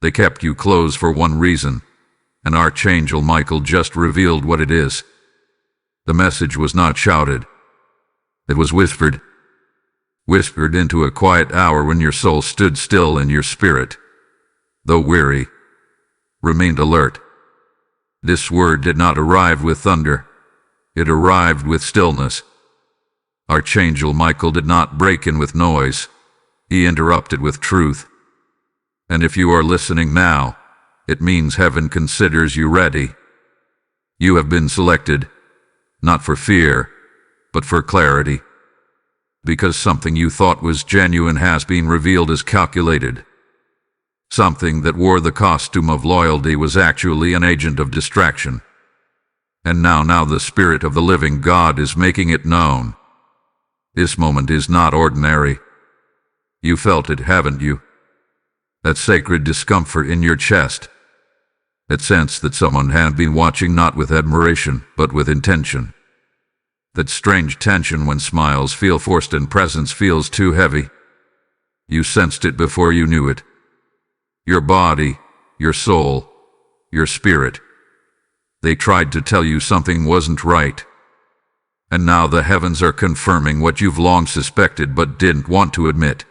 They kept you closed for one reason, and Archangel Michael just revealed what it is. The message was not shouted. It was whispered. Whispered into a quiet hour when your soul stood still and your spirit, though weary, remained alert. This word did not arrive with thunder. It arrived with stillness. Archangel Michael did not break in with noise. He interrupted with truth. And if you are listening now, it means heaven considers you ready. You have been selected, not for fear, but for clarity. Because something you thought was genuine has been revealed as calculated. Something that wore the costume of loyalty was actually an agent of distraction. And now the Spirit of the living God is making it known. This moment is not ordinary. You felt it, haven't you? That sacred discomfort in your chest. That sense that someone had been watching not with admiration, but with intention. That strange tension when smiles feel forced and presence feels too heavy. You sensed it before you knew it. Your body, your soul, your spirit. They tried to tell you something wasn't right. And now the heavens are confirming what you've long suspected but didn't want to admit.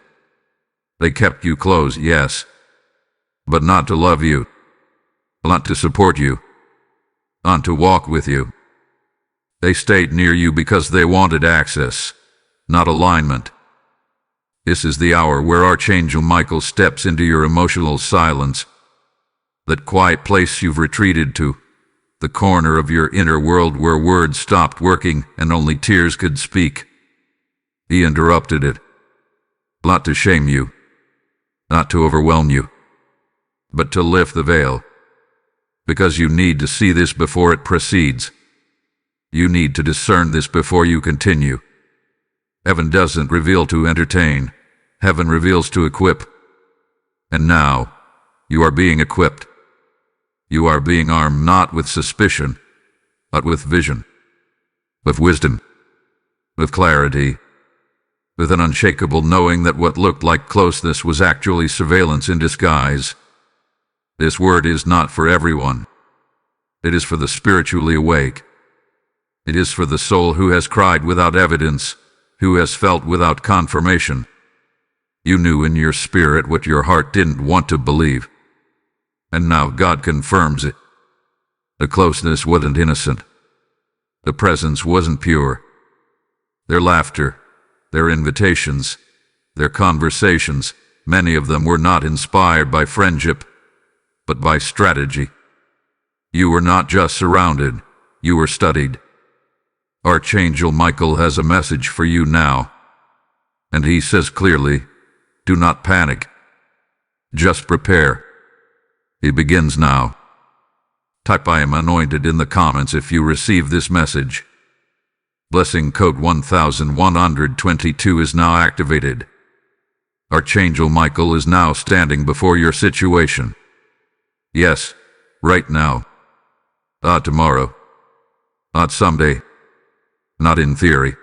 They kept you close, yes, but not to love you, not to support you, not to walk with you. They stayed near you because they wanted access, not alignment. This is the hour where Archangel Michael steps into your emotional silence, that quiet place you've retreated to, the corner of your inner world where words stopped working and only tears could speak. He interrupted it, not to shame you, not to overwhelm you, but to lift the veil, because you need to see this before it proceeds. You need to discern this before you continue. Heaven doesn't reveal to entertain. Heaven reveals to equip. And now, you are being equipped. You are being armed not with suspicion, but with vision, with wisdom, with clarity, with an unshakable knowing that what looked like closeness was actually surveillance in disguise. This word is not for everyone. It is for the spiritually awake. It is for the soul who has cried without evidence, who has felt without confirmation. You knew in your spirit what your heart didn't want to believe. And now God confirms it. The closeness wasn't innocent. The presence wasn't pure. Their laughter, their invitations, their conversations, many of them were not inspired by friendship, but by strategy. You were not just surrounded, you were studied. Archangel Michael has a message for you now. And he says clearly, do not panic. Just prepare. It begins now. Type I am anointed in the comments if you receive this message. Blessing code 1122 is now activated. Archangel Michael is now standing before your situation. Yes, right now. Not tomorrow. Not someday. Not in theory.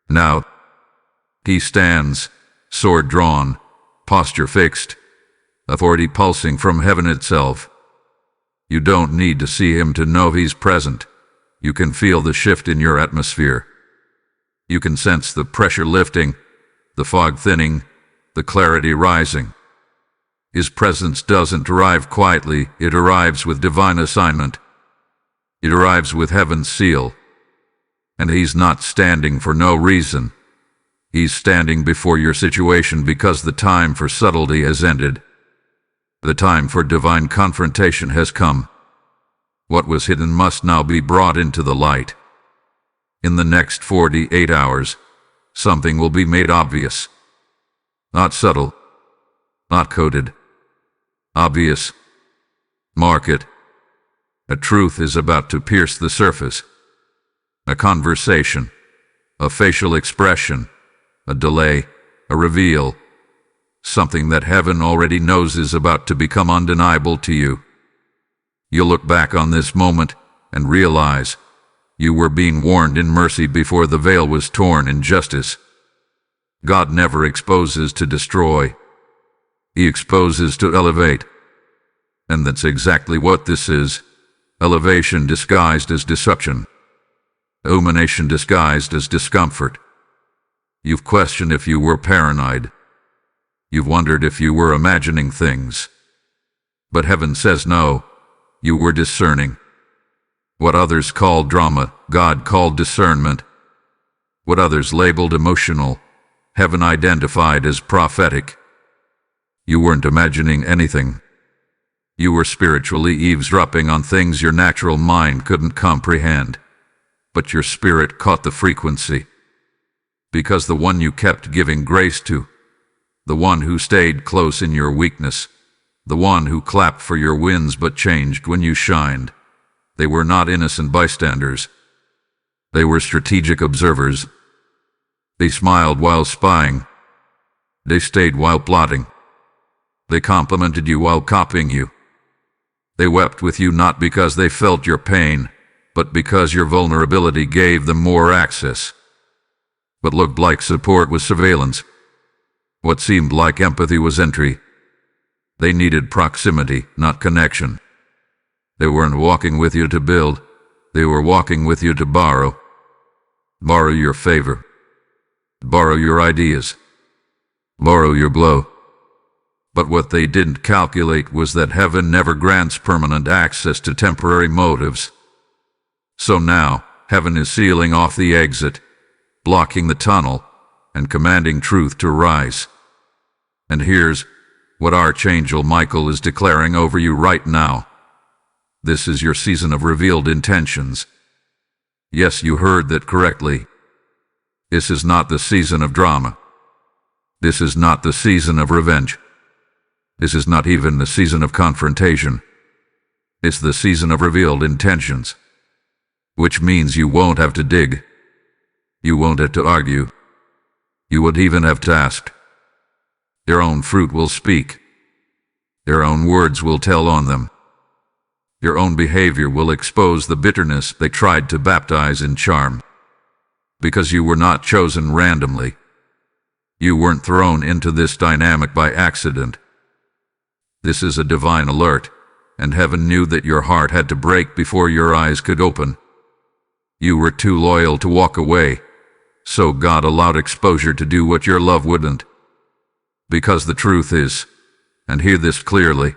Now. He stands, sword drawn, posture fixed, authority pulsing from heaven itself. You don't need to see him to know he's present. You can feel the shift in your atmosphere. You can sense the pressure lifting, the fog thinning, the clarity rising. His presence doesn't arrive quietly, it arrives with divine assignment. It arrives with heaven's seal. And he's not standing for no reason. He's standing before your situation because the time for subtlety has ended. The time for divine confrontation has come. What was hidden must now be brought into the light. In the next 48 hours, something will be made obvious. Not subtle, not coded. Obvious. Mark it. A truth is about to pierce the surface. A conversation, a facial expression, a delay, a reveal. Something that heaven already knows is about to become undeniable to you. You'll look back on this moment and realize you were being warned in mercy before the veil was torn in justice. God never exposes to destroy. He exposes to elevate. And that's exactly what this is. Elevation disguised as deception. Illumination disguised as discomfort. You've questioned if you were paranoid. You've wondered if you were imagining things. But heaven says no, you were discerning. What others called drama, God called discernment. What others labeled emotional, heaven identified as prophetic. You weren't imagining anything. You were spiritually eavesdropping on things your natural mind couldn't comprehend. But your spirit caught the frequency. Because the one you kept giving grace to, the one who stayed close in your weakness, the one who clapped for your wins but changed when you shined, they were not innocent bystanders. They were strategic observers. They smiled while spying. They stayed while plotting. They complimented you while copying you. They wept with you not because they felt your pain, but because your vulnerability gave them more access. What looked like support was surveillance. What seemed like empathy was entry. They needed proximity, not connection. They weren't walking with you to build. They were walking with you to borrow. Borrow your favor. Borrow your ideas. Borrow your glow. But what they didn't calculate was that heaven never grants permanent access to temporary motives. So now, heaven is sealing off the exit, blocking the tunnel, and commanding truth to rise. And here's what Archangel Michael is declaring over you right now. This is your season of revealed intentions. Yes, you heard that correctly. This is not the season of drama. This is not the season of revenge. This is not even the season of confrontation. It's the season of revealed intentions. Which means you won't have to dig. You won't have to argue. You won't even have to ask. Their own fruit will speak. Their own words will tell on them. Your own behavior will expose the bitterness they tried to baptize in charm. Because you were not chosen randomly. You weren't thrown into this dynamic by accident. This is a divine alert, and heaven knew that your heart had to break before your eyes could open. You were too loyal to walk away, so God allowed exposure to do what your love wouldn't. Because the truth is, and hear this clearly,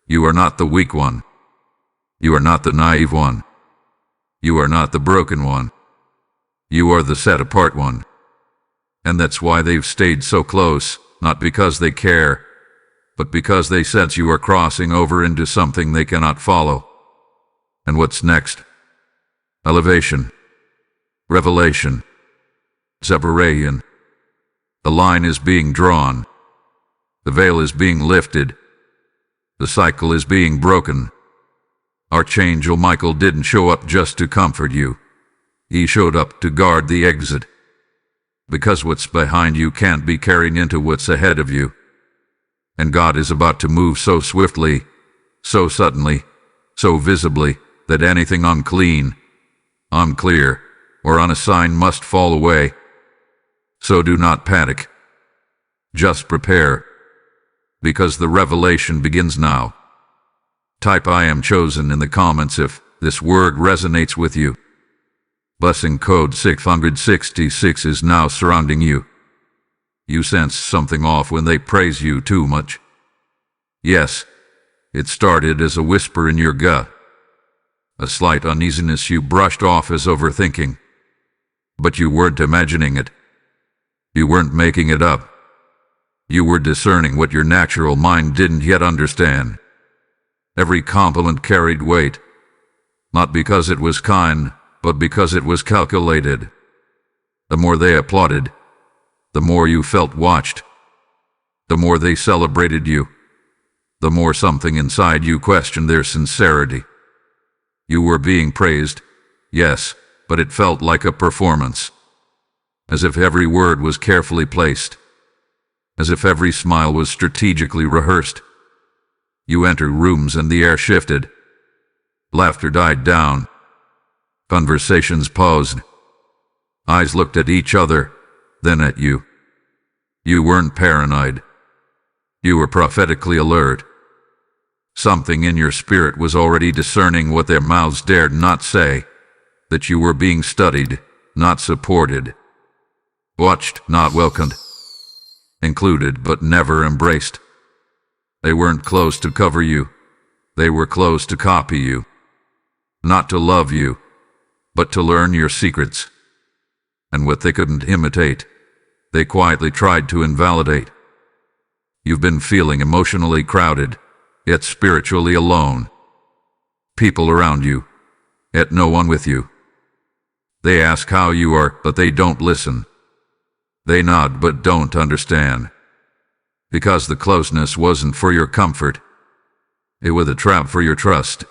you are not the weak one. You are not the naive one. You are not the broken one. You are the set-apart one. And that's why they've stayed so close, not because they care, but because they sense you are crossing over into something they cannot follow. And what's next? Elevation. Revelation. Separation. The line is being drawn. The veil is being lifted. The cycle is being broken. Archangel Michael didn't show up just to comfort you. He showed up to guard the exit. Because what's behind you can't be carried into what's ahead of you. And God is about to move so swiftly, so suddenly, so visibly, that anything unclean, unclear, or unassigned must fall away. So do not panic. Just prepare. Because the revelation begins now. Type "I am chosen" in the comments if this word resonates with you. Blessing code 666 is now surrounding you. You sense something off when they praise you too much. Yes, it started as a whisper in your gut. A slight uneasiness you brushed off as overthinking. But you weren't imagining it. You weren't making it up. You were discerning what your natural mind didn't yet understand. Every compliment carried weight, not because it was kind, but because it was calculated. The more they applauded, the more you felt watched. The more they celebrated you, the more something inside you questioned their sincerity. You were being praised, yes, but it felt like a performance. As if every word was carefully placed. As if every smile was strategically rehearsed. You entered rooms and the air shifted. Laughter died down. Conversations paused. Eyes looked at each other, then at you. You weren't paranoid. You were prophetically alert. Something in your spirit was already discerning what their mouths dared not say, that you were being studied, not supported, watched, not welcomed, included but never embraced. They weren't close to cover you, they were close to copy you, not to love you, but to learn your secrets. And what they couldn't imitate, they quietly tried to invalidate. You've been feeling emotionally crowded, yet spiritually alone. People around you, yet no one with you. They ask how you are, but they don't listen. They nod but don't understand. Because the closeness wasn't for your comfort. It was a trap for your trust.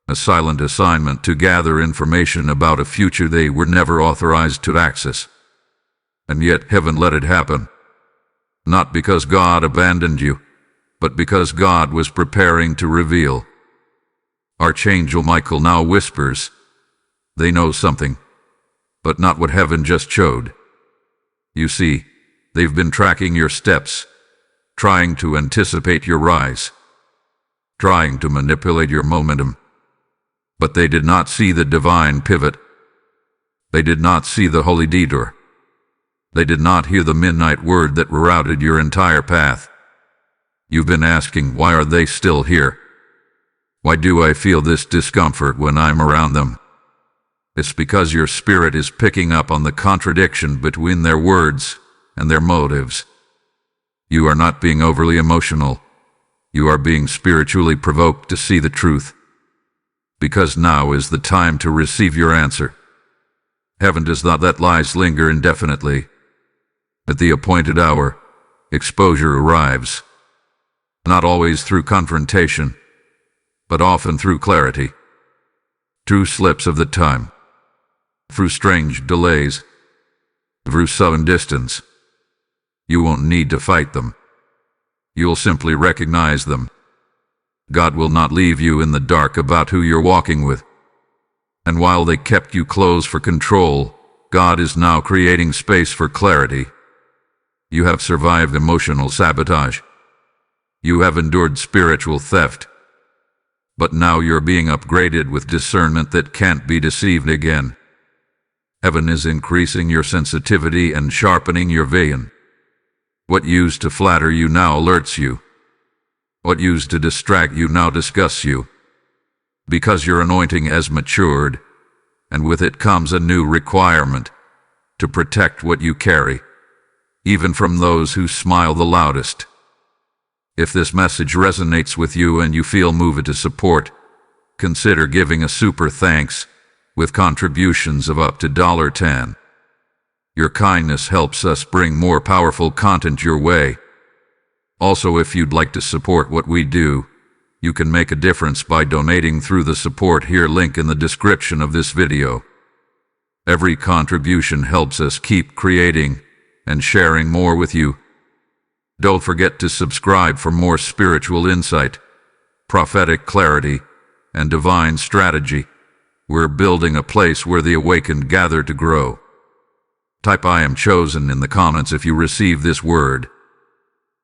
A silent assignment to gather information about a future they were never authorized to access. And yet heaven let it happen. Not because God abandoned you, but because God was preparing to reveal. Archangel Michael now whispers, they know something, but not what heaven just showed. You see, they've been tracking your steps, trying to anticipate your rise, trying to manipulate your momentum. But they did not see the divine pivot. They did not see the holy detour. They did not hear the midnight word that rerouted your entire path. You've been asking, why are they still here? Why do I feel this discomfort when I'm around them? It's because your spirit is picking up on the contradiction between their words and their motives. You are not being overly emotional. You are being spiritually provoked to see the truth. Because now is the time to receive your answer. Heaven does not let lies linger indefinitely. At the appointed hour, exposure arrives. Not always through confrontation, but often through clarity. Through slips of the time. Through strange delays. Through sudden distance. You won't need to fight them. You'll simply recognize them. God will not leave you in the dark about who you're walking with. And while they kept you close for control, God is now creating space for clarity. You have survived emotional sabotage. You have endured spiritual theft. But now you're being upgraded with discernment that can't be deceived again. Heaven is increasing your sensitivity and sharpening your vision. What used to flatter you now alerts you. What used to distract you now disgusts you. Because your anointing has matured, and with it comes a new requirement to protect what you carry, even from those who smile the loudest. If this message resonates with you and you feel moved to support, consider giving a super thanks with contributions of up to $10. Your kindness helps us bring more powerful content your way. Also, if you'd like to support what we do, you can make a difference by donating through the support here link in the description of this video. Every contribution helps us keep creating and sharing more with you. Don't forget to subscribe for more spiritual insight, prophetic clarity, and divine strategy. We're building a place where the awakened gather to grow. Type I am chosen in the comments if you receive this word.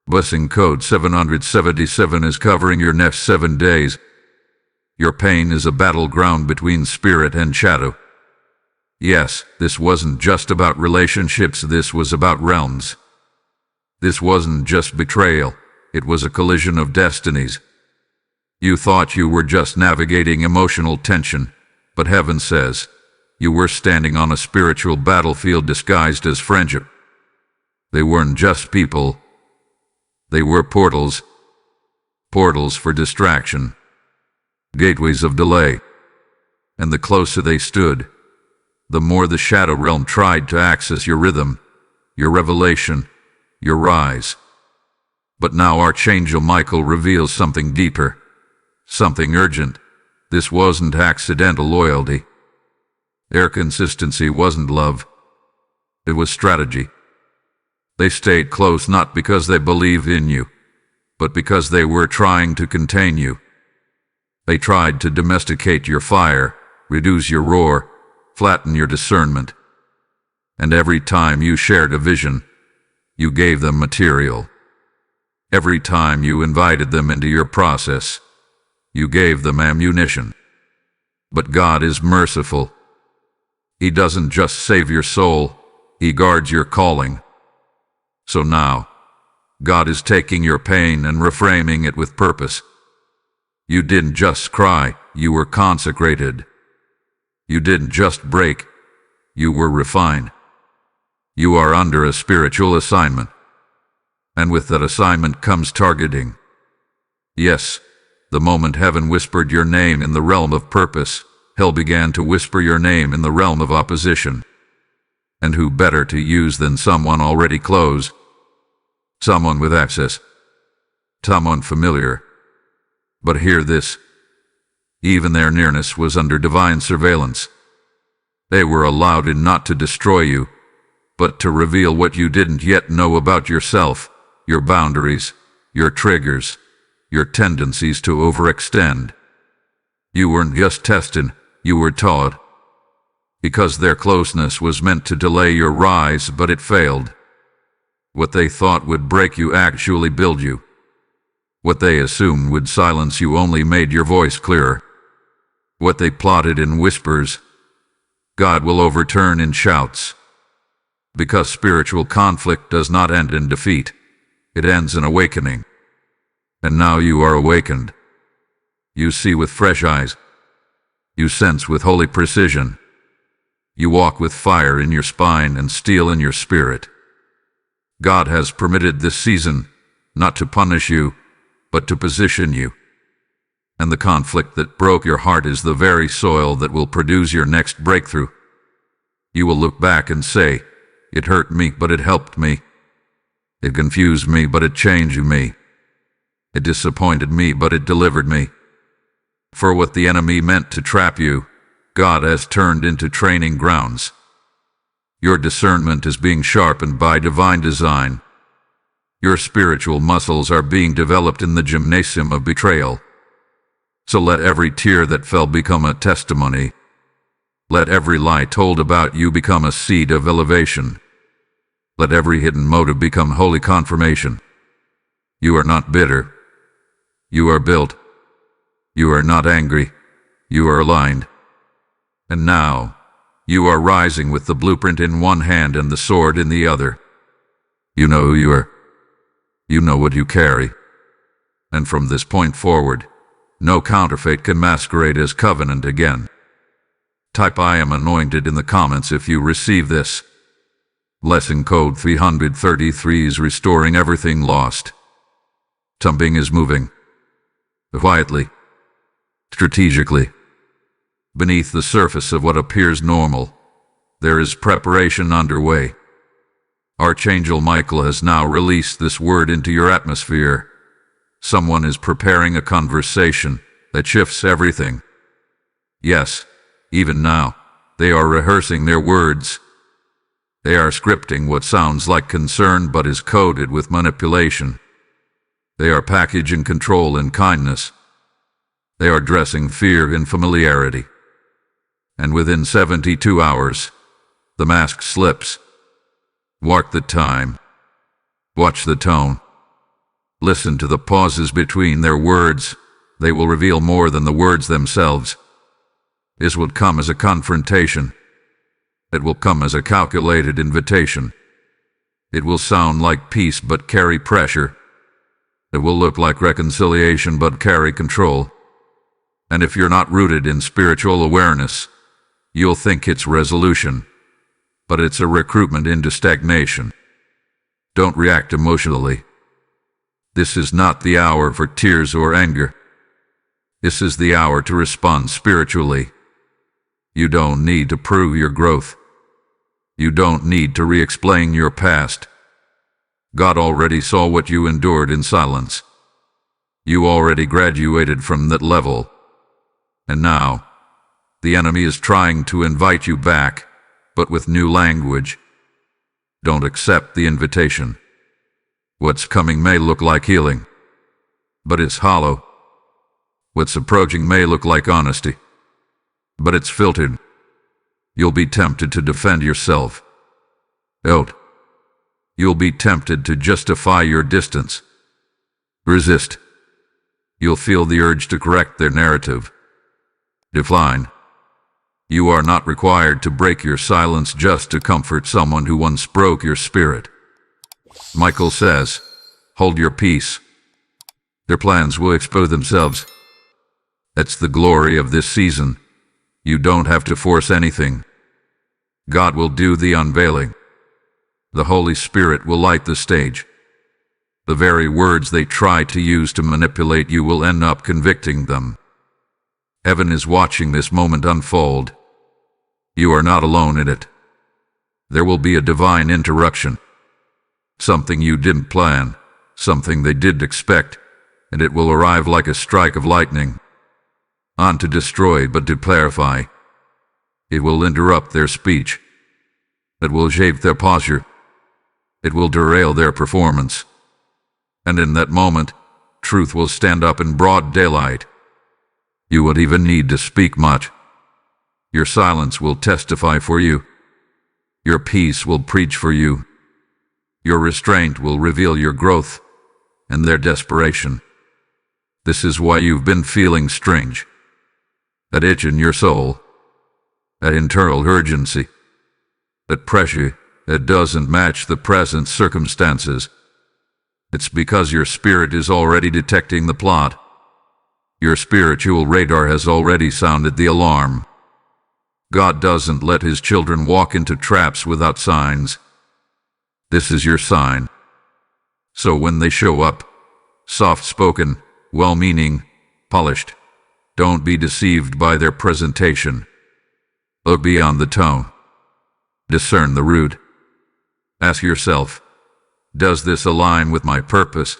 Blessing code 777 is covering your next 7 days. Your pain is a battleground between spirit and shadow. Yes, this wasn't just about relationships, this was about realms. This wasn't just betrayal, it was a collision of destinies. You thought you were just navigating emotional tension, but heaven says, you were standing on a spiritual battlefield disguised as friendship. They weren't just people. They were portals. Portals for distraction. Gateways of delay. And the closer they stood, the more the shadow realm tried to access your rhythm, your revelation, your rise. But now Archangel Michael reveals something deeper, something urgent. This wasn't accidental loyalty. Their consistency wasn't love. It was strategy. They stayed close not because they believed in you, but because they were trying to contain you. They tried to domesticate your fire, reduce your roar, flatten your discernment. And every time you shared a vision, you gave them material. Every time you invited them into your process, You gave them ammunition. But God is merciful. He doesn't just save your soul, He guards your calling. So now, God is taking your pain and reframing it with purpose. You didn't just cry, you were consecrated. You didn't just break, you were refined. You are under a spiritual assignment. And with that assignment comes targeting. Yes, the moment heaven whispered your name in the realm of purpose, hell began to whisper your name in the realm of opposition. And who better to use than someone already close? Someone with access. Someone familiar. But hear this. Even their nearness was under divine surveillance. They were allowed in not to destroy you, but to reveal what you didn't yet know about yourself, your boundaries, your triggers, your tendencies to overextend. You weren't just tested, you were taught. Because their closeness was meant to delay your rise, but it failed. What they thought would break you actually build you. What they assumed would silence you only made your voice clearer. What they plotted in whispers, God will overturn in shouts. Because spiritual conflict does not end in defeat. It ends in awakening. And now you are awakened. You see with fresh eyes. You sense with holy precision. You walk with fire in your spine and steel in your spirit. God has permitted this season, not to punish you, but to position you. And the conflict that broke your heart is the very soil that will produce your next breakthrough. You will look back and say, it hurt me, but it helped me. It confused me, but it changed me. It disappointed me, but it delivered me. For what the enemy meant to trap you, God has turned into training grounds. Your discernment is being sharpened by divine design. Your spiritual muscles are being developed in the gymnasium of betrayal. So let every tear that fell become a testimony. Let every lie told about you become a seed of elevation. Let every hidden motive become holy confirmation. You are not bitter. You are built. You are not angry. You are aligned. And now, you are rising with the blueprint in one hand and the sword in the other. You know who you are. You know what you carry. And from this point forward, no counterfeit can masquerade as covenant again. Type I am anointed in the comments if you receive this. Lesson code 333 is restoring everything lost. Something is moving. Quietly. Strategically. Beneath the surface of what appears normal, there is preparation underway. Archangel Michael has now released this word into your atmosphere. Someone is preparing a conversation that shifts everything. Yes, even now, they are rehearsing their words. They are scripting what sounds like concern but is coded with manipulation. They are packaging control in kindness. They are dressing fear in familiarity. And within 72 hours, the mask slips. Mark the time. Watch the tone. Listen to the pauses between their words. They will reveal more than the words themselves. This will come as a confrontation. It will come as a calculated invitation. It will sound like peace but carry pressure. It will look like reconciliation but carry control. And if you're not rooted in spiritual awareness, you'll think it's resolution, but it's a recruitment into stagnation. Don't react emotionally. This is not the hour for tears or anger. This is the hour to respond spiritually. You don't need to prove your growth. You don't need to re-explain your past. God already saw what you endured in silence. You already graduated from that level. And now, the enemy is trying to invite you back, but with new language. Don't accept the invitation. What's coming may look like healing, but it's hollow. What's approaching may look like honesty, but it's filtered. You'll be tempted to defend yourself. Don't. You'll be tempted to justify your distance. Resist. You'll feel the urge to correct their narrative. Define. You are not required to break your silence just to comfort someone who once broke your spirit. Michael says, hold your peace. Their plans will expose themselves. That's the glory of this season. You don't have to force anything. God will do the unveiling. The Holy Spirit will light the stage. The very words they try to use to manipulate you will end up convicting them. Heaven is watching this moment unfold. You are not alone in it. There will be a divine interruption. Something you didn't plan, something they didn't expect, and it will arrive like a strike of lightning. Not to destroy, but to clarify. It will interrupt their speech. It will shape their posture. It will derail their performance. And in that moment, truth will stand up in broad daylight. You won't even need to speak much. Your silence will testify for you. Your peace will preach for you. Your restraint will reveal your growth and their desperation. This is why you've been feeling strange. That itch in your soul, that internal urgency, that pressure that doesn't match the present circumstances. It's because your spirit is already detecting the plot. Your spiritual radar has already sounded the alarm. God doesn't let his children walk into traps without signs. This is your sign. So when they show up, soft-spoken, well-meaning, polished, don't be deceived by their presentation. Look beyond the tone. Discern the root. Ask yourself, does this align with my purpose?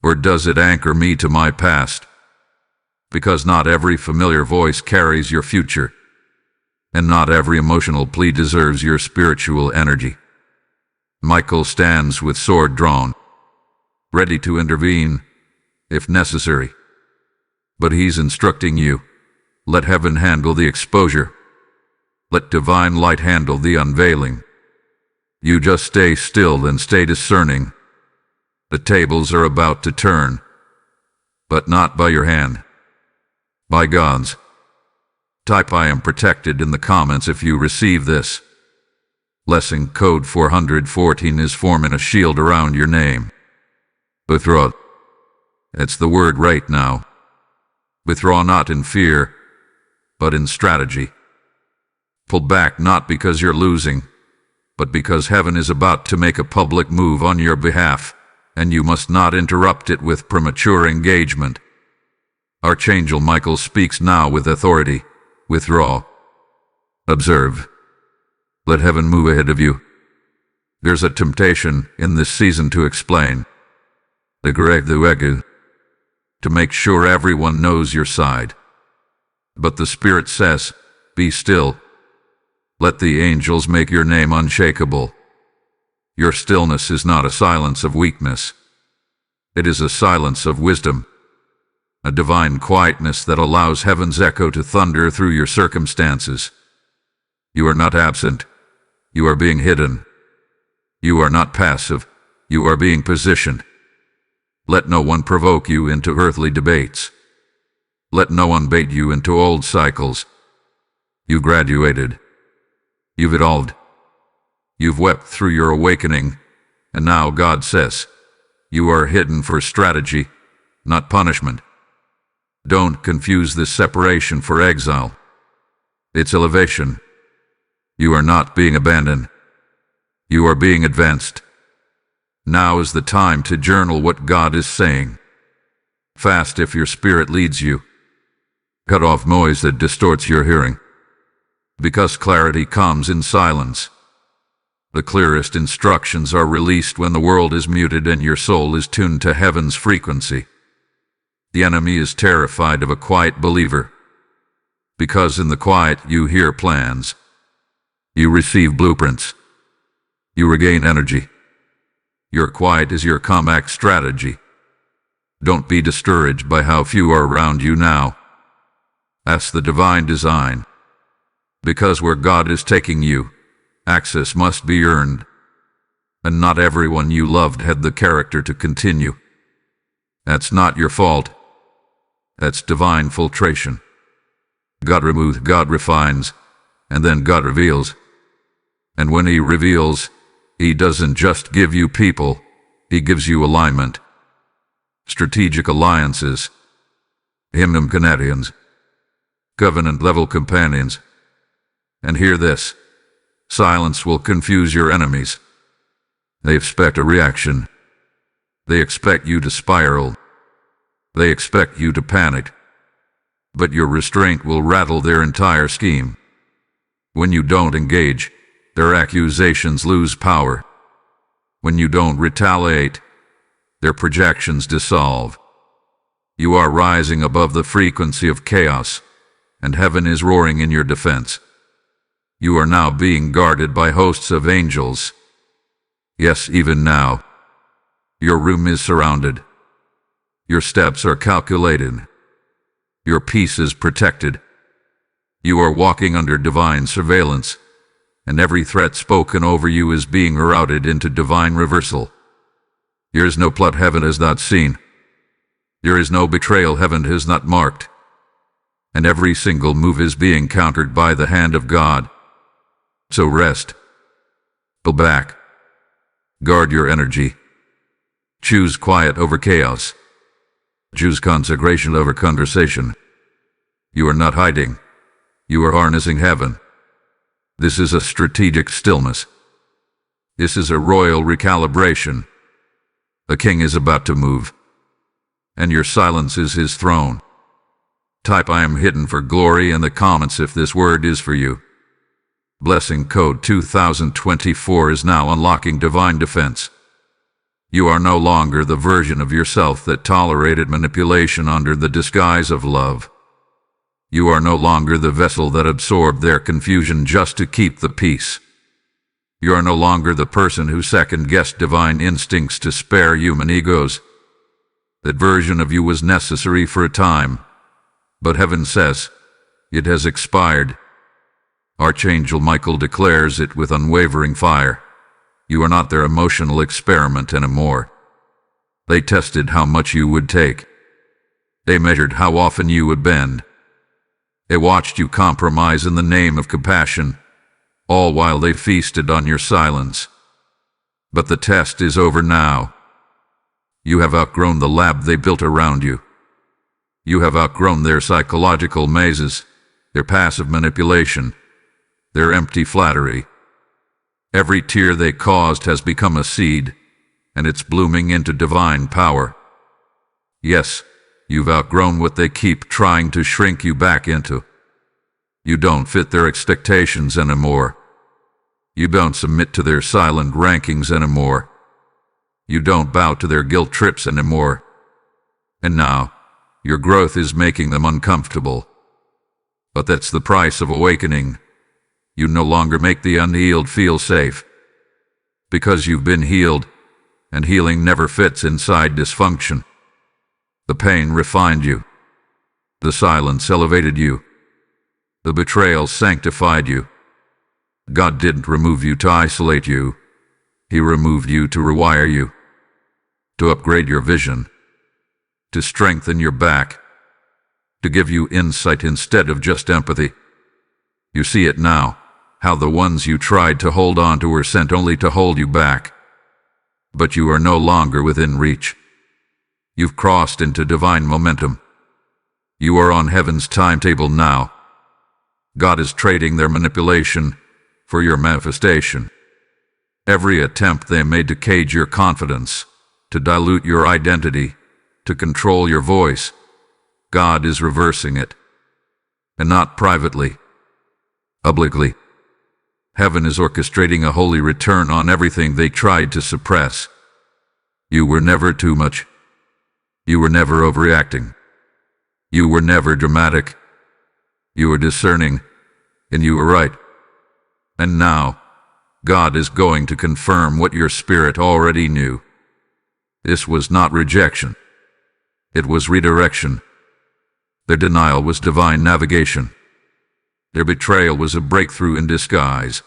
Or does it anchor me to my past? Because not every familiar voice carries your future, and not every emotional plea deserves your spiritual energy. Michael stands with sword drawn, ready to intervene, if necessary. But he's instructing you, let heaven handle the exposure. Let divine light handle the unveiling. You just stay still and stay discerning. The tables are about to turn, but not by your hand, by God's. Type I am protected in the comments if you receive this. Lesson code 414 is forming a shield around your name. Withdraw. It's the word right now. Withdraw not in fear, but in strategy. Pull back not because you're losing, but because heaven is about to make a public move on your behalf, and you must not interrupt it with premature engagement. Archangel Michael speaks now with authority. Withdraw. Observe. Let heaven move ahead of you. There's a temptation in this season to explain. To make sure everyone knows your side. But the Spirit says, be still. Let the angels make your name unshakable. Your stillness is not a silence of weakness. It is a silence of wisdom. A divine quietness that allows heaven's echo to thunder through your circumstances. You are not absent. You are being hidden. You are not passive. You are being positioned. Let no one provoke you into earthly debates. Let no one bait you into old cycles. You graduated. You've evolved. You've wept through your awakening, and now God says, you are hidden for strategy, not punishment. Don't confuse this separation for exile. It's elevation. You are not being abandoned. You are being advanced. Now is the time to journal what God is saying. Fast if your spirit leads you. Cut off noise that distorts your hearing. Because clarity comes in silence. The clearest instructions are released when the world is muted and your soul is tuned to heaven's frequency. The enemy is terrified of a quiet believer. Because in the quiet you hear plans. You receive blueprints. You regain energy. Your quiet is your comeback strategy. Don't be discouraged by how few are around you now. That's the divine design. Because where God is taking you, access must be earned. And not everyone you loved had the character to continue. That's not your fault. That's divine filtration. God removes, God refines, and then God reveals. And when He reveals, He doesn't just give you people, He gives you alignment. Strategic alliances, hymnum canadians, covenant-level companions. And hear this, silence will confuse your enemies. They expect a reaction. They expect you to spiral. They expect you to panic. But your restraint will rattle their entire scheme. When you don't engage, their accusations lose power. When you don't retaliate, their projections dissolve. You are rising above the frequency of chaos, and heaven is roaring in your defense. You are now being guarded by hosts of angels. Yes, even now. Your room is surrounded. Your steps are calculated. Your peace is protected. You are walking under divine surveillance, and every threat spoken over you is being routed into divine reversal. There is no plot heaven has not seen. There is no betrayal heaven has not marked. And every single move is being countered by the hand of God. So rest. Pull back. Guard your energy. Choose quiet over chaos. Choose consecration over conversation. You are not hiding. You are harnessing heaven. This is a strategic stillness. This is a royal recalibration. The king is about to move, and your silence is his throne. Type "I am hidden for glory" in the comments if this word is for you. Blessing Code 2024 is now unlocking divine defense. You are no longer the version of yourself that tolerated manipulation under the disguise of love. You are no longer the vessel that absorbed their confusion just to keep the peace. You are no longer the person who second-guessed divine instincts to spare human egos. That version of you was necessary for a time, but heaven says, it has expired. Archangel Michael declares it with unwavering fire. You are not their emotional experiment anymore. They tested how much you would take. They measured how often you would bend. They watched you compromise in the name of compassion, all while they feasted on your silence. But the test is over now. You have outgrown the lab they built around you. You have outgrown their psychological mazes, their passive manipulation, their empty flattery. Every tear they caused has become a seed, and it's blooming into divine power. Yes, you've outgrown what they keep trying to shrink you back into. You don't fit their expectations anymore. You don't submit to their silent rankings anymore. You don't bow to their guilt trips anymore. And now, your growth is making them uncomfortable. But that's the price of awakening. You no longer make the unhealed feel safe. Because you've been healed, and healing never fits inside dysfunction. The pain refined you. The silence elevated you. The betrayal sanctified you. God didn't remove you to isolate you. He removed you to rewire you, to upgrade your vision, to strengthen your back, to give you insight instead of just empathy. You see it now, how the ones you tried to hold on to were sent only to hold you back. But you are no longer within reach. You've crossed into divine momentum. You are on heaven's timetable now. God is trading their manipulation for your manifestation. Every attempt they made to cage your confidence, to dilute your identity, to control your voice, God is reversing it. And not privately, publicly. Heaven is orchestrating a holy return on everything they tried to suppress. You were never too much. You were never overreacting. You were never dramatic. You were discerning, and you were right. And now, God is going to confirm what your spirit already knew. This was not rejection. It was redirection. Their denial was divine navigation. Their betrayal was a breakthrough in disguise.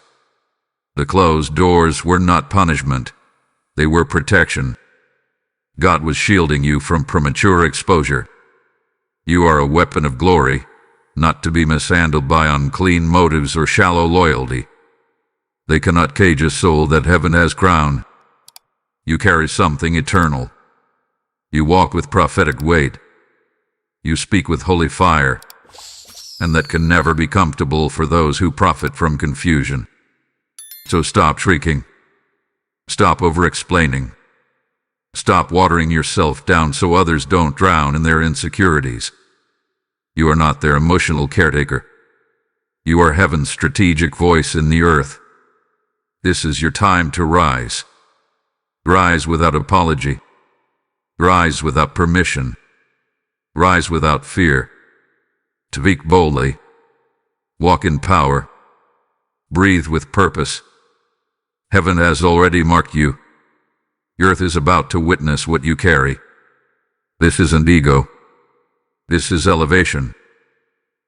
The closed doors were not punishment. They were protection. God was shielding you from premature exposure. You are a weapon of glory, not to be mishandled by unclean motives or shallow loyalty. They cannot cage a soul that heaven has crowned. You carry something eternal. You walk with prophetic weight. You speak with holy fire, and that can never be comfortable for those who profit from confusion. So stop shrieking. Stop over-explaining. Stop watering yourself down so others don't drown in their insecurities. You are not their emotional caretaker. You are heaven's strategic voice in the earth. This is your time to rise. Rise without apology. Rise without permission. Rise without fear. Speak boldly. Walk in power. Breathe with purpose. Heaven has already marked you. Earth is about to witness what you carry. This isn't ego. This is elevation.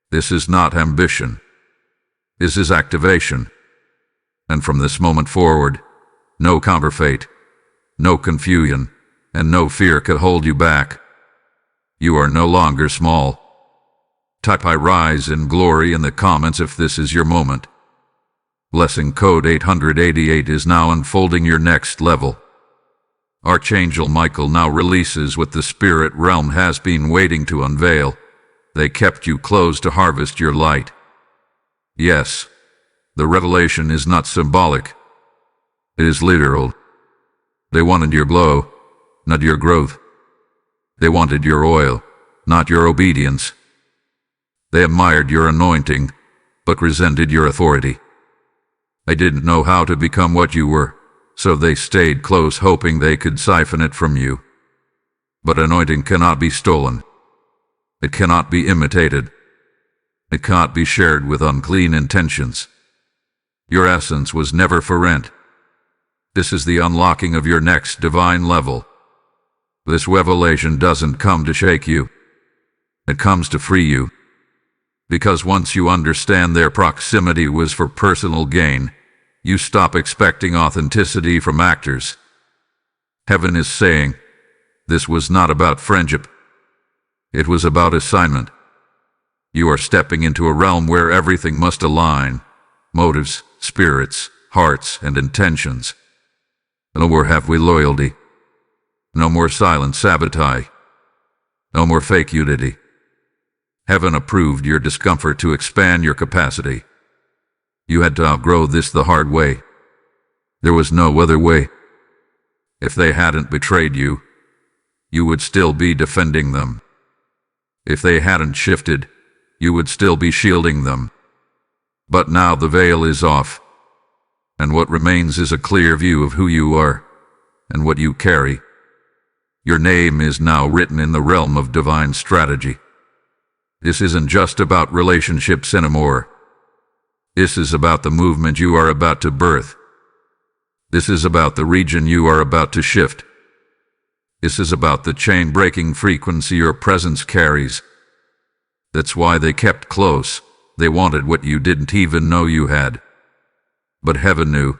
This is not ambition. This is activation. And from this moment forward, no counterfeit, no confusion, and no fear could hold you back. You are no longer small. Type "I rise in glory" in the comments if this is your moment. Blessing code 888 is now unfolding your next level. Archangel Michael now releases what the spirit realm has been waiting to unveil. They kept you close to harvest your light. Yes, the revelation is not symbolic. It is literal. They wanted your glow, not your growth. They wanted your oil, not your obedience. They admired your anointing, but resented your authority. They didn't know how to become what you were, so they stayed close hoping they could siphon it from you. But anointing cannot be stolen. It cannot be imitated. It cannot be shared with unclean intentions. Your essence was never for rent. This is the unlocking of your next divine level. This revelation doesn't come to shake you. It comes to free you. Because once you understand their proximity was for personal gain, you stop expecting authenticity from actors. Heaven is saying, this was not about friendship. It was about assignment. You are stepping into a realm where everything must align: motives, spirits, hearts, and intentions. No more halfway loyalty. No more silent sabotage. No more fake unity. Heaven approved your discomfort to expand your capacity. You had to outgrow this the hard way. There was no other way. If they hadn't betrayed you, you would still be defending them. If they hadn't shifted, you would still be shielding them. But now the veil is off, and what remains is a clear view of who you are and what you carry. Your name is now written in the realm of divine strategy. This isn't just about relationships anymore. This is about the movement you are about to birth. This is about the region you are about to shift. This is about the chain-breaking frequency your presence carries. That's why they kept close. They wanted what you didn't even know you had. But heaven knew.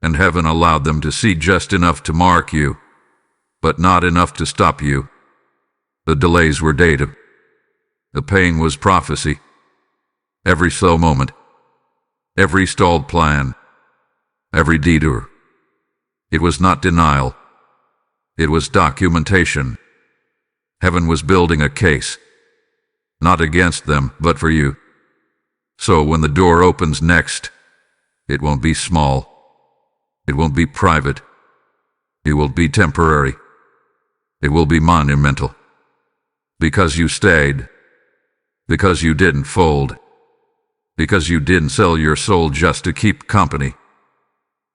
And heaven allowed them to see just enough to mark you, but not enough to stop you. The delays were data. The pain was prophecy. Every slow moment, every stalled plan, every detour. It was not denial. It was documentation. Heaven was building a case, not against them, but for you. So when the door opens next, it won't be small. It won't be private. It will be temporary. It will be monumental. Because you stayed. Because you didn't fold. Because you didn't sell your soul just to keep company.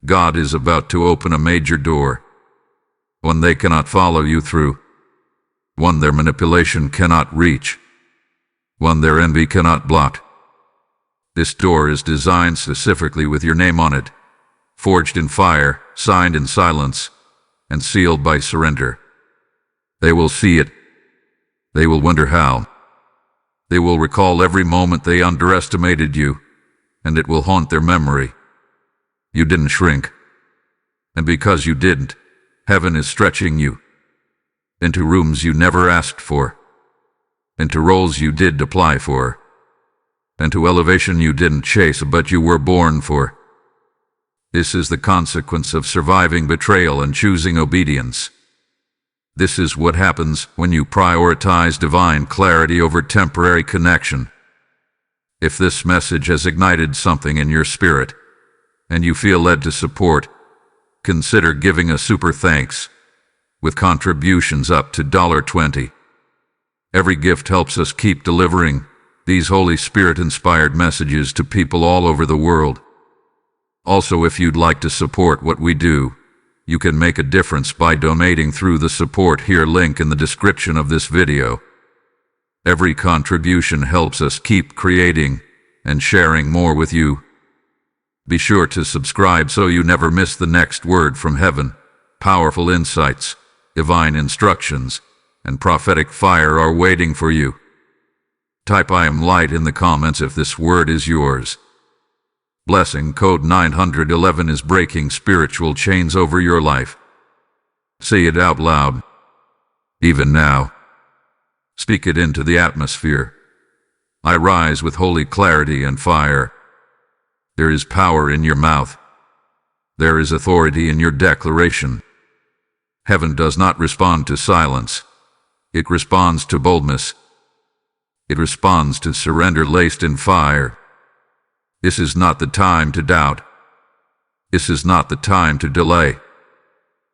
God is about to open a major door. One they cannot follow you through. One their manipulation cannot reach. One their envy cannot block. This door is designed specifically with your name on it, forged in fire, signed in silence, and sealed by surrender. They will see it. They will wonder how. They will recall every moment they underestimated you, and it will haunt their memory. You didn't shrink. And because you didn't, heaven is stretching you into rooms you never asked for, into roles you did apply for, and to elevation you didn't chase but you were born for. This is the consequence of surviving betrayal and choosing obedience. This is what happens when you prioritize divine clarity over temporary connection. If this message has ignited something in your spirit, and you feel led to support, consider giving a super thanks, with contributions up to $20. Every gift helps us keep delivering these Holy Spirit-inspired messages to people all over the world. Also, if you'd like to support what we do, you can make a difference by donating through the Support Here link in the description of this video. Every contribution helps us keep creating and sharing more with you. Be sure to subscribe so you never miss the next word from heaven. Powerful insights, divine instructions, and prophetic fire are waiting for you. Type "I am light" in the comments if this word is yours. Blessing code 911 is breaking spiritual chains over your life. Say it out loud. Even now. Speak it into the atmosphere. I rise with holy clarity and fire. There is power in your mouth. There is authority in your declaration. Heaven does not respond to silence. It responds to boldness. It responds to surrender laced in fire. This is not the time to doubt. This is not the time to delay.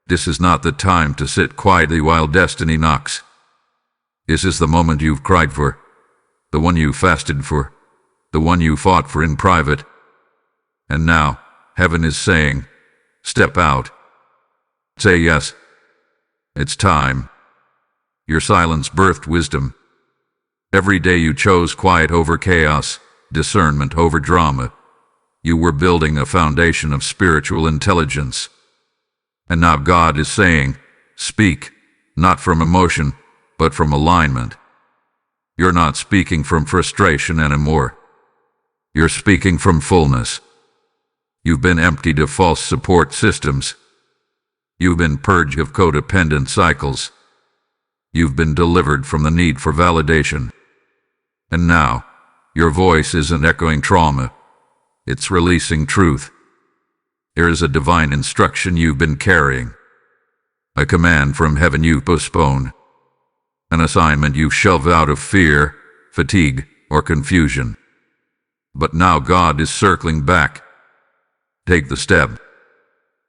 This is not the time to sit quietly while destiny knocks. This is the moment you've cried for, the one you fasted for, the one you fought for in private. And now, heaven is saying, step out. Say yes. It's time. Your silence birthed wisdom. Every day you chose quiet over chaos, discernment over drama. You were building a foundation of spiritual intelligence. And now God is saying, speak, not from emotion, but from alignment. You're not speaking from frustration anymore. You're speaking from fullness. You've been emptied of false support systems. You've been purged of codependent cycles. You've been delivered from the need for validation. And now, your voice isn't echoing trauma. It's releasing truth. There is a divine instruction you've been carrying. A command from heaven you postpone. An assignment you shelve out of fear, fatigue, or confusion. But now God is circling back. Take the step.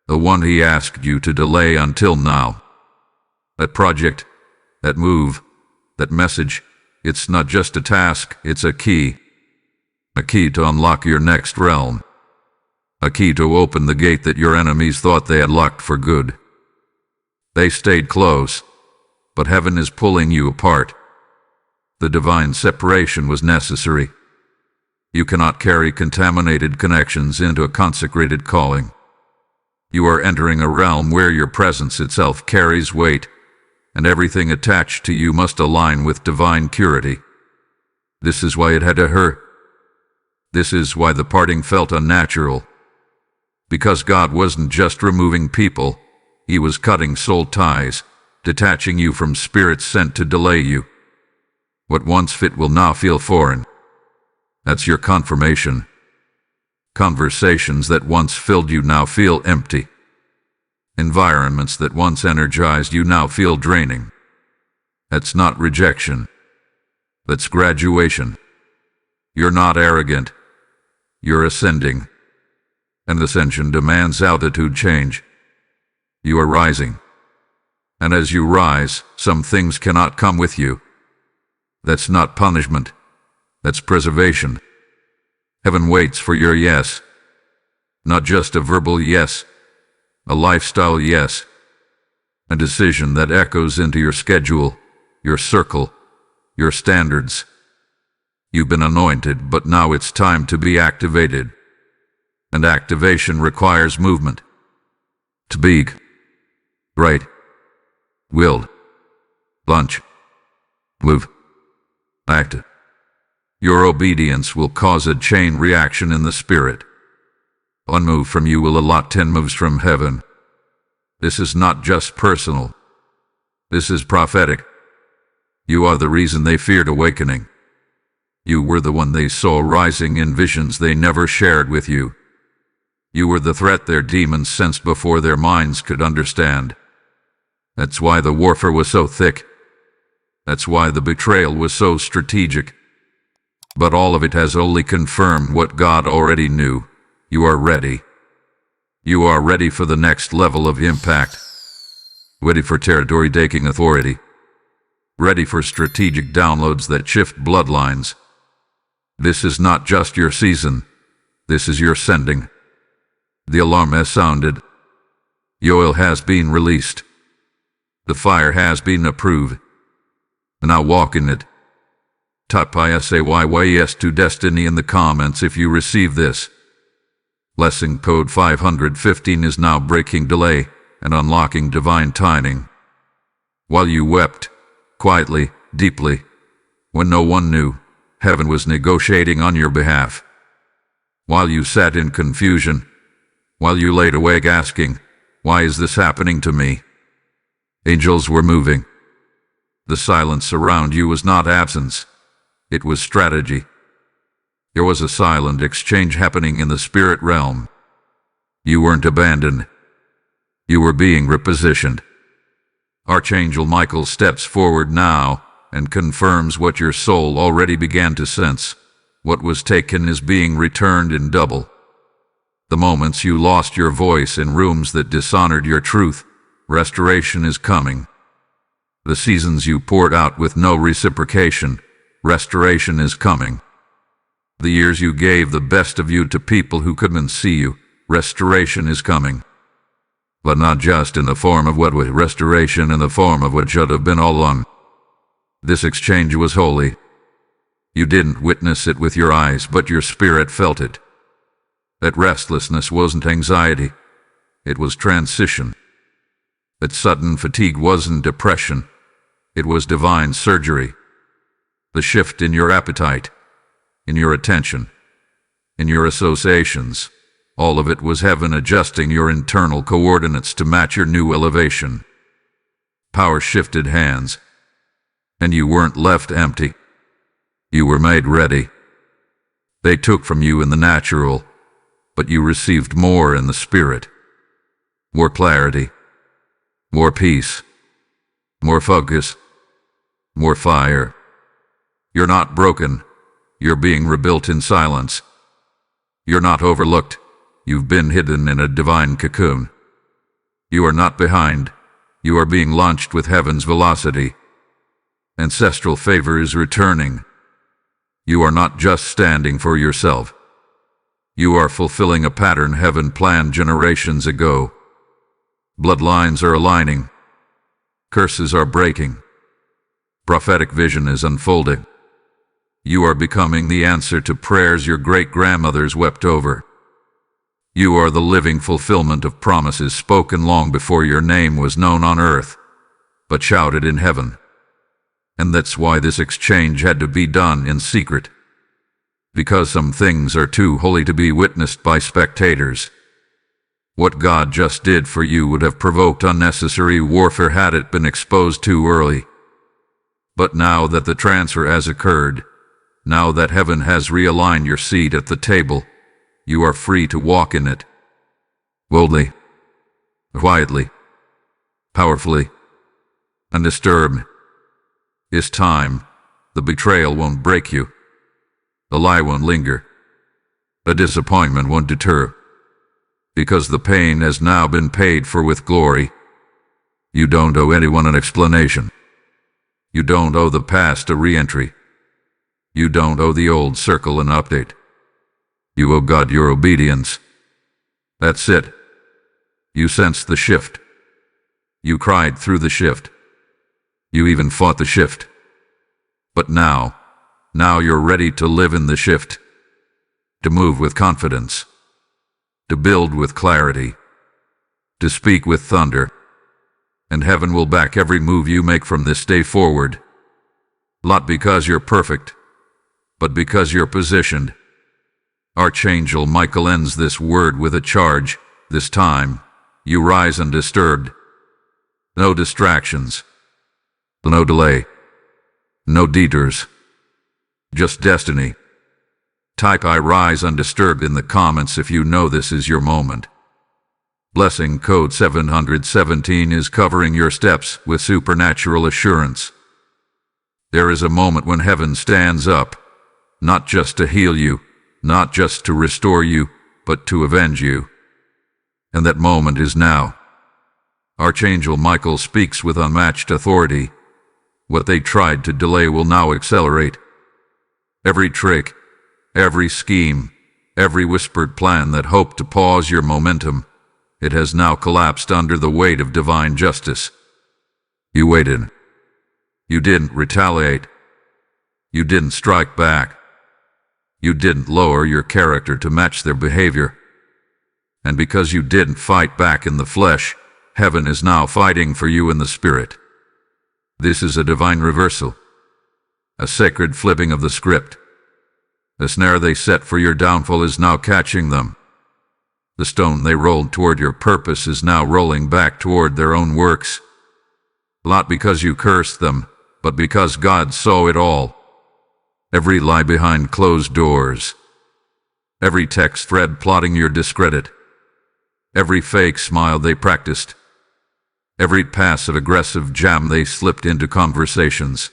The one He asked you to delay until now. That project, that move, that message, it's not just a task, it's a key. A key to unlock your next realm. A key to open the gate that your enemies thought they had locked for good. They stayed close, but heaven is pulling you apart. The divine separation was necessary. You cannot carry contaminated connections into a consecrated calling. You are entering a realm where your presence itself carries weight, and everything attached to you must align with divine purity. This is why it had to hurt. This is why the parting felt unnatural. Because God wasn't just removing people, He was cutting soul ties, detaching you from spirits sent to delay you. What once fit will now feel foreign. That's your confirmation. Conversations that once filled you now feel empty. Environments that once energized you now feel draining. That's not rejection. That's graduation. You're not arrogant. You're ascending. And ascension demands altitude change. You are rising. And as you rise, some things cannot come with you. That's not punishment. That's preservation. Heaven waits for your yes. Not just a verbal yes. A lifestyle yes. A decision that echoes into your schedule, your circle, your standards. You've been anointed, but now it's time to be activated. And activation requires movement. To be right, willed, lunch, move, act. Your obedience will cause a chain reaction in the spirit. One move from you will allot 10 moves from heaven. This is not just personal. This is prophetic. You are the reason they feared awakening. You were the one they saw rising in visions they never shared with you. You were the threat their demons sensed before their minds could understand. That's why the warfare was so thick. That's why the betrayal was so strategic. But all of it has only confirmed what God already knew. You are ready. You are ready for the next level of impact. Ready for territory-taking authority. Ready for strategic downloads that shift bloodlines. This is not just your season. This is your sending. The alarm has sounded. The oil has been released. The fire has been approved. Now walk in it. Type yes to destiny in the comments if you receive this. Blessing code 515 is now breaking delay and unlocking divine timing. While you wept, quietly, deeply, when no one knew, heaven was negotiating on your behalf. While you sat in confusion, while you laid awake asking, why is this happening to me? Angels were moving. The silence around you was not absence. It was strategy. There was a silent exchange happening in the spirit realm. You weren't abandoned. You were being repositioned. Archangel Michael steps forward now and confirms what your soul already began to sense. What was taken is being returned in double. The moments you lost your voice in rooms that dishonored your truth, restoration is coming. The seasons you poured out with no reciprocation, restoration is coming. The years you gave the best of you to people who couldn't see you, restoration is coming. But not just in the form of what was restoration, in the form of what should have been all along. This exchange was holy. You didn't witness it with your eyes, but your spirit felt it. That restlessness wasn't anxiety. It was transition. That sudden fatigue wasn't depression. It was divine surgery. The shift in your appetite, in your attention, in your associations, all of it was heaven adjusting your internal coordinates to match your new elevation. Power shifted hands, and you weren't left empty. You were made ready. They took from you in the natural, but you received more in the spirit. More clarity, more peace, more focus, more fire. You're not broken. You're being rebuilt in silence. You're not overlooked. You've been hidden in a divine cocoon. You are not behind. You are being launched with heaven's velocity. Ancestral favor is returning. You are not just standing for yourself. You are fulfilling a pattern heaven planned generations ago. Bloodlines are aligning. Curses are breaking. Prophetic vision is unfolding. You are becoming the answer to prayers your great-grandmothers wept over. You are the living fulfillment of promises spoken long before your name was known on earth, but shouted in heaven. And that's why this exchange had to be done in secret. Because some things are too holy to be witnessed by spectators. What God just did for you would have provoked unnecessary warfare had it been exposed too early. But now that the transfer has occurred, now that heaven has realigned your seat at the table, you are free to walk in it. Boldly, quietly, powerfully, undisturbed. This time, the betrayal won't break you. The lie won't linger. The disappointment won't deter. Because the pain has now been paid for with glory. You don't owe anyone an explanation. You don't owe the past a re-entry. You don't owe the old circle an update. You owe God your obedience. That's it. You sensed the shift. You cried through the shift. You even fought the shift. But now you're ready to live in the shift. To move with confidence. To build with clarity. To speak with thunder. And heaven will back every move you make from this day forward. Not because you're perfect, but because you're positioned. Archangel Michael ends this word with a charge. This time, you rise undisturbed. No distractions. No delay. No detours. Just destiny. Type "I rise undisturbed" in the comments if you know this is your moment. Blessing code 717 is covering your steps with supernatural assurance. There is a moment when heaven stands up, not just to heal you, not just to restore you, but to avenge you. And that moment is now. Archangel Michael speaks with unmatched authority. What they tried to delay will now accelerate. Every trick, every scheme, every whispered plan that hoped to pause your momentum, it has now collapsed under the weight of divine justice. You waited. You didn't retaliate. You didn't strike back. You didn't lower your character to match their behavior. And because you didn't fight back in the flesh, heaven is now fighting for you in the spirit. This is a divine reversal, a sacred flipping of the script. The snare they set for your downfall is now catching them. The stone they rolled toward your purpose is now rolling back toward their own works. Not because you cursed them, but because God saw it all. Every lie behind closed doors. Every text thread plotting your discredit. Every fake smile they practiced. Every passive-aggressive jam they slipped into conversations.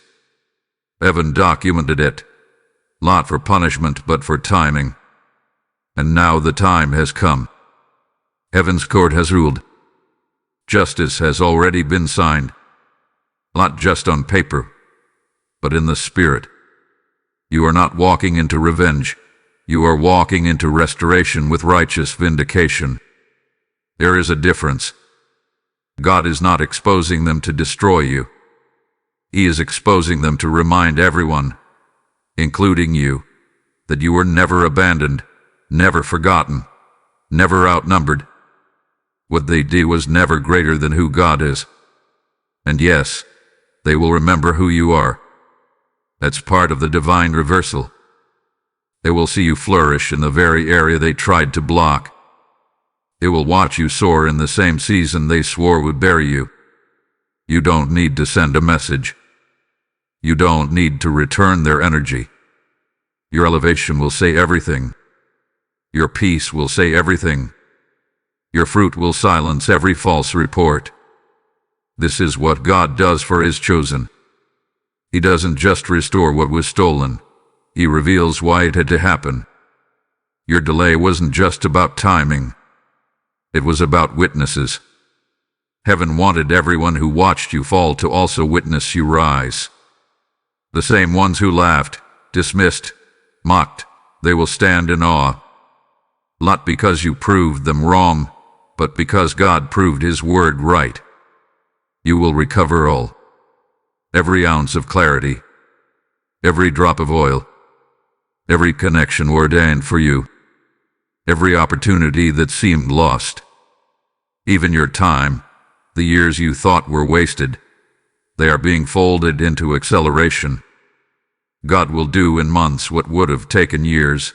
Heaven documented it, not for punishment but for timing. And now the time has come. Heaven's court has ruled. Justice has already been signed, not just on paper, but in the spirit. You are not walking into revenge. You are walking into restoration with righteous vindication. There is a difference. God is not exposing them to destroy you. He is exposing them to remind everyone, including you, that you were never abandoned, never forgotten, never outnumbered. What they did was never greater than who God is. And yes, they will remember who you are. That's part of the divine reversal. They will see you flourish in the very area they tried to block. They will watch you soar in the same season they swore would bury you. You don't need to send a message. You don't need to return their energy. Your elevation will say everything. Your peace will say everything. Your fruit will silence every false report. This is what God does for His chosen. He doesn't just restore what was stolen. He reveals why it had to happen. Your delay wasn't just about timing. It was about witnesses. Heaven wanted everyone who watched you fall to also witness you rise. The same ones who laughed, dismissed, mocked, they will stand in awe. Not because you proved them wrong, but because God proved His word right. You will recover all. Every ounce of clarity. Every drop of oil. Every connection ordained for you. Every opportunity that seemed lost. Even your time, the years you thought were wasted, they are being folded into acceleration. God will do in months what would have taken years,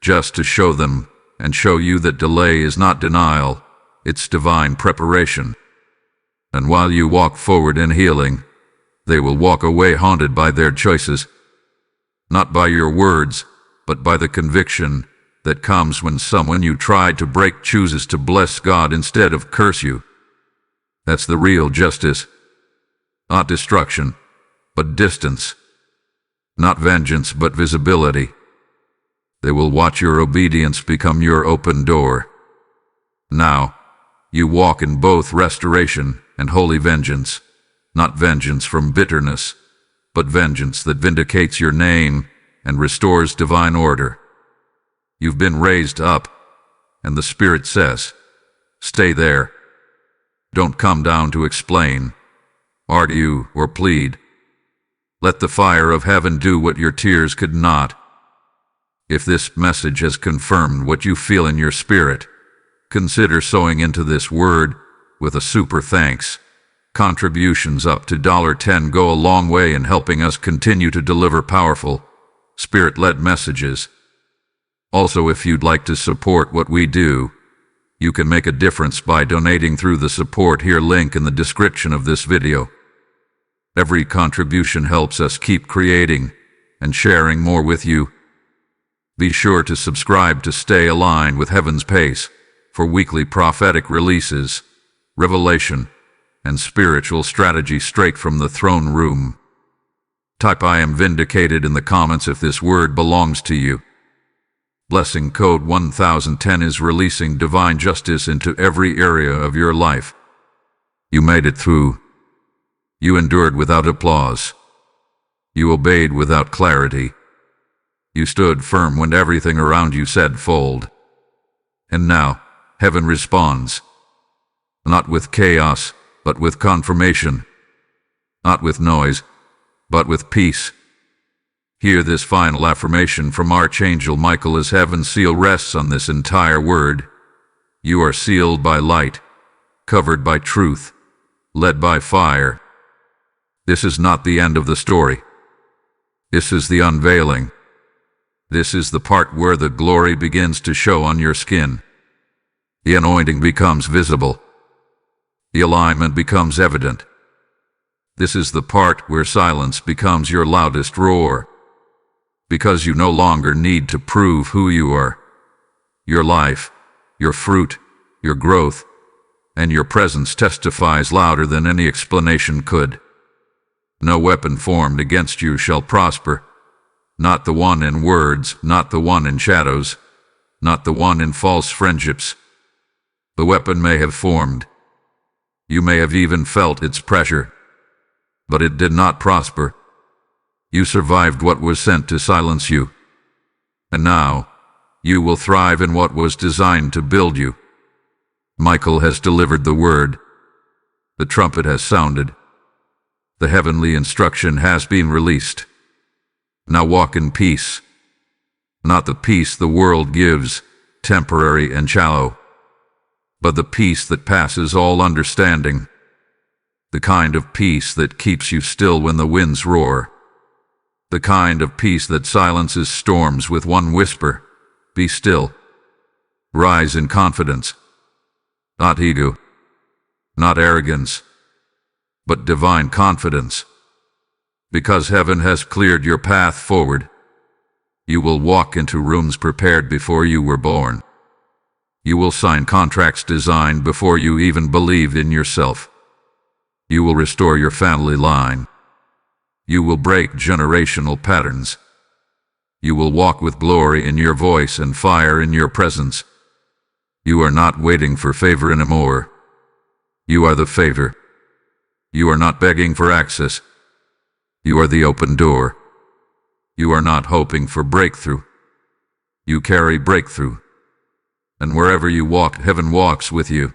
just to show them and show you that delay is not denial, it's divine preparation. And while you walk forward in healing, they will walk away haunted by their choices, not by your words, but by the conviction that comes when someone you tried to break chooses to bless God instead of curse you. That's the real justice. Not destruction, but distance. Not vengeance, but visibility. They will watch your obedience become your open door. Now, you walk in both restoration and holy vengeance. Not vengeance from bitterness, but vengeance that vindicates your name and restores divine order. You've been raised up, and the Spirit says, stay there. Don't come down to explain, argue, or plead. Let the fire of heaven do what your tears could not. If this message has confirmed what you feel in your spirit, consider sowing into this word with a super thanks. Contributions up to $10 go a long way in helping us continue to deliver powerful, Spirit-led messages. Also, if you'd like to support what we do, you can make a difference by donating through the support here link in the description of this video. Every contribution helps us keep creating and sharing more with you. Be sure to subscribe to stay aligned with heaven's pace for weekly prophetic releases, revelation, and spiritual strategy straight from the throne room. Type "I am vindicated" in the comments if this word belongs to you. Blessing code 1010 is releasing divine justice into every area of your life. You made it through. You endured without applause. You obeyed without clarity. You stood firm when everything around you said fold. And now, heaven responds. Not with chaos, but with confirmation. Not with noise, but with peace. Hear this final affirmation from Archangel Michael as heaven's seal rests on this entire word. You are sealed by light, covered by truth, led by fire. This is not the end of the story. This is the unveiling. This is the part where the glory begins to show on your skin. The anointing becomes visible. The alignment becomes evident. This is the part where silence becomes your loudest roar. Because you no longer need to prove who you are. Your life, your fruit, your growth, and your presence testifies louder than any explanation could. No weapon formed against you shall prosper. Not the one in words, not the one in shadows, not the one in false friendships. The weapon may have formed. You may have even felt its pressure. But it did not prosper. You survived what was sent to silence you. And now, you will thrive in what was designed to build you. Michael has delivered the word. The trumpet has sounded. The heavenly instruction has been released. Now walk in peace. Not the peace the world gives, temporary and shallow, but the peace that passes all understanding. The kind of peace that keeps you still when the winds roar. The kind of peace that silences storms with one whisper. Be still. Rise in confidence. Not ego. Not arrogance. But divine confidence. Because heaven has cleared your path forward. You will walk into rooms prepared before you were born. You will sign contracts designed before you even believed in yourself. You will restore your family line. You will break generational patterns. You will walk with glory in your voice and fire in your presence. You are not waiting for favor anymore. You are the favor. You are not begging for access. You are the open door. You are not hoping for breakthrough. You carry breakthrough. And wherever you walk, heaven walks with you.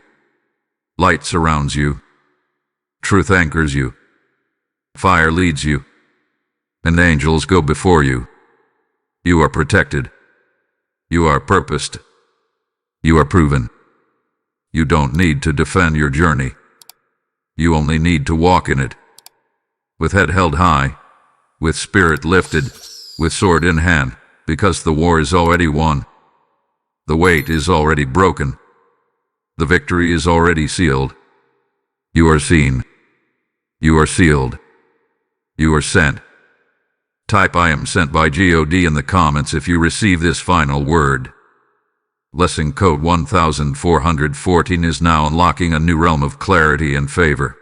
Light surrounds you. Truth anchors you. Fire leads you. And angels go before you. You are protected. You are purposed. You are proven. You don't need to defend your journey. You only need to walk in it. With head held high, with spirit lifted, with sword in hand, because the war is already won. The weight is already broken. The victory is already sealed. You are seen. You are sealed. You are sent. Type "I am sent" by God in the comments if you receive this final word. Blessing code 1414 is now unlocking a new realm of clarity and favor.